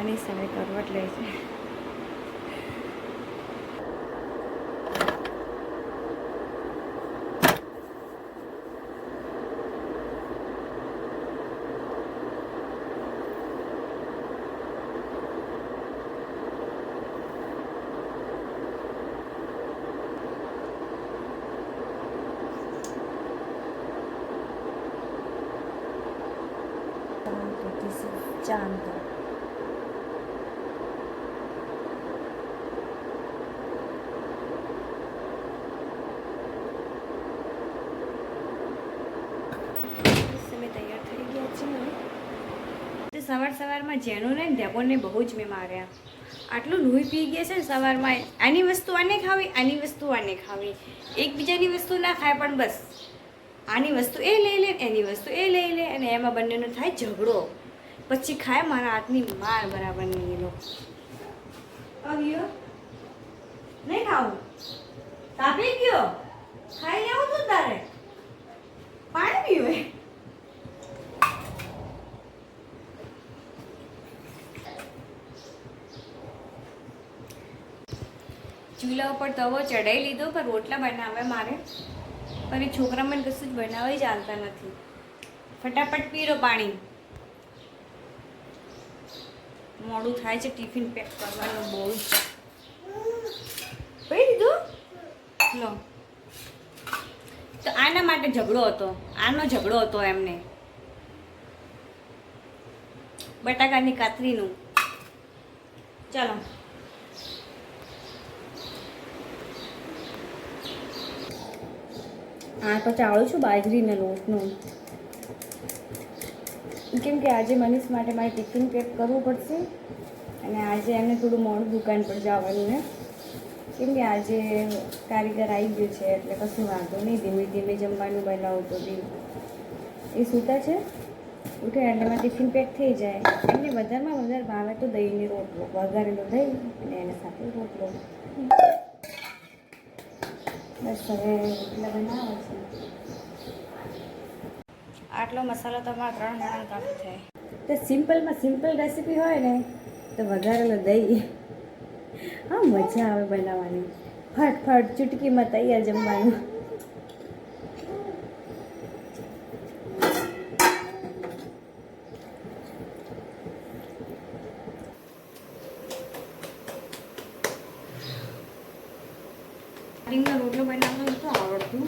મનીષ હવે કરવટ લે છે. ચાંદ સવારમાં જેનું ને ડેબોને બહુ જ મેં માર્યા. આટલું લોહી પી ગયા છે ને સવારમાં. આની વસ્તુ આને ખાવી, આની વસ્તુ આને ખાવી, એકબીજાની વસ્તુ ના ખાય, પણ બસ આની વસ્તુ એ લઈ લે, એની વસ્તુ એ લઈ લે, અને એમાં બંનેનો થાય ઝઘડો. પછી ખાય મારા હાથની માર બરાબર નહીં. એ લોકો આવ્યો નહીં ખાવું, તાપી ગયો, ખાઈ લેવું તું, તારે પાણી પીવે. ચૂલા ઉપર તવો ચડાવી લીધો, પણ રોટલા બનાવે મારે. પણ એ છોકરા મને કશું જ બનાવવા જ ચાલતા નથી. ફટાફટ પીરો પાણી, મોડું થાય છે. ટિફિન પેક કરવાનું બહુ જ. પી દીધું લો. તો આના માટે ઝઘડો હતો, આનો ઝઘડો હતો એમને બટાકાની કાતરીનું. ચાલો આટો ચાળું છું બાજરીના લોટનું, કેમ કે આજે મનીષ માટે મારે ટિફિન પેક કરવું પડશે. અને આજે એમને થોડું મોડું દુકાન પર જવાનું ને, કેમ કે આજે કારીગર આવી ગયો છે, એટલે કશું વાંધો નહીં. ધીમે ધીમે જમવાનું બનાવું તો બી એ સૂતા છે. ઉઠે એટલે એમાં ટિફિન પેક થઈ જાય. એમને વધારેમાં વધારે ભાવે તો દહીંની રોટલો, વઘારેલો દહીં અને એના સાથે રોટલો. બસ હવે રોટલા બનાવે છે. આટલો મસાલો તમારે 3 જણા કાફી થાય. તો સિમ્પલમાં સિમ્પલ રેસીપી હોય ને તો વઘારેલો દહીં, હા મજા આવે બનાવવાની. ફટફટ ચૂટકીમાં તૈયાર જમવાનું. રોટલો બનાવતો નહોતો આવડતું.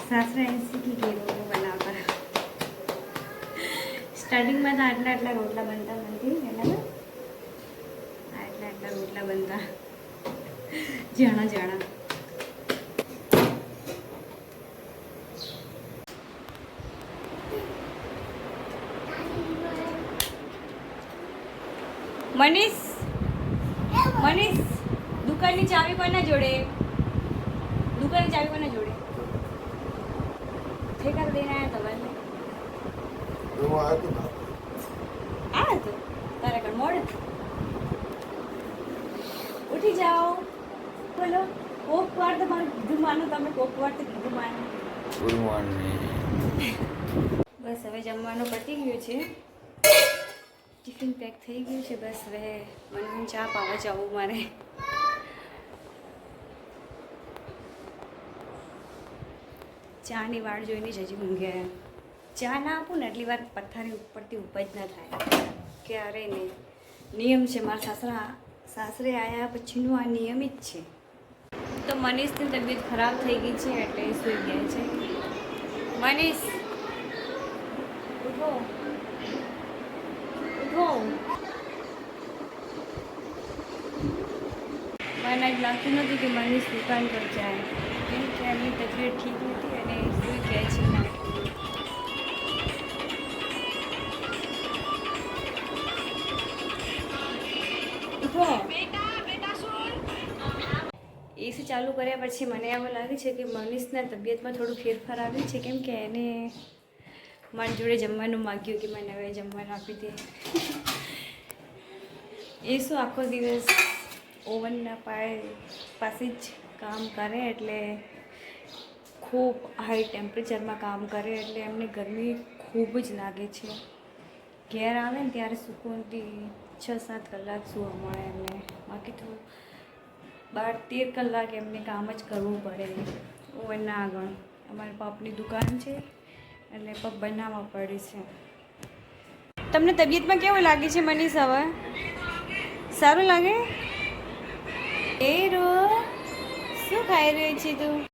સાસરા શીખી ગઈ રોટલો બનાવતા. સ્ટાર્ટિંગમાં તો આટલા રોટલા બનતા નથી એના, આટલા રોટલા બનતા જાણા. મનીષ દુકાનની ચાવી કોના જોડે? દુકાનની ચાવી કોના જોડે? ઠેકા દઈને આવ્યા તમારે? આ તો તારે કણ મોડ. ઉઠી જાઓ, બોલો. કોક વાર તો મારું કીધું માનો, તમે કોક વાર તો કીધું માનો. Good morning. બસ હવે જમવાનું પતી ગયું છે, ટિફિન પેક થઈ ગયું છે. બસ હવે મને ચા પાવા જવું મારે. ચાની વાળ જોઈને જ હજી ઊંઘ્યા. ચા ના આપું ને એટલી વાર પથારી ઉપરથી ઉપજ ના થાય. ક્યારે નહીં, નિયમ છે મારા સાસરે આવ્યા પછીનું આ નિયમિત છે. તો મનીષની તબિયત ખરાબ થઈ ગઈ છે એટલે સૂઈ ગયા છે. મનીષ ઉઠો. મને જ લાગતું નથી કે મનીષ દુકાન પર જાય, કેમ કે એમની તબિયત ઠીક નથી અને સૂઈ ગયા છે. એસી ચાલુ કર્યા પછી મને એવું લાગે છે કે મનીષના તબિયતમાં થોડું ફેરફાર આવ્યું છે, કેમ કે એને મારી જોડે જમવાનું માગ્યું કે મને હવે જમવાનું આપી દે. એ શું આખો દિવસ ઓવનના પાસે જ કામ કરે, એટલે ખૂબ હાઈ ટેમ્પરેચરમાં કામ કરે, એટલે એમને ગરમી ખૂબ જ લાગે છે. ઘેર આવે ને ત્યારે સુકૂનથી 6-7 કલાક સૂવા મળે એમને, બાકી તો 12-13 કલાક એમને કામ જ કરવું પડે ઓવનના આગળ. અમારા પપની દુકાન છે એટલે પપ બનાવવા પડે છે. તમને તબિયતમાં કેવું લાગે છે મનીષ હવે? સારું લાગે? એ રો શું ખાઈ રહી છે તું?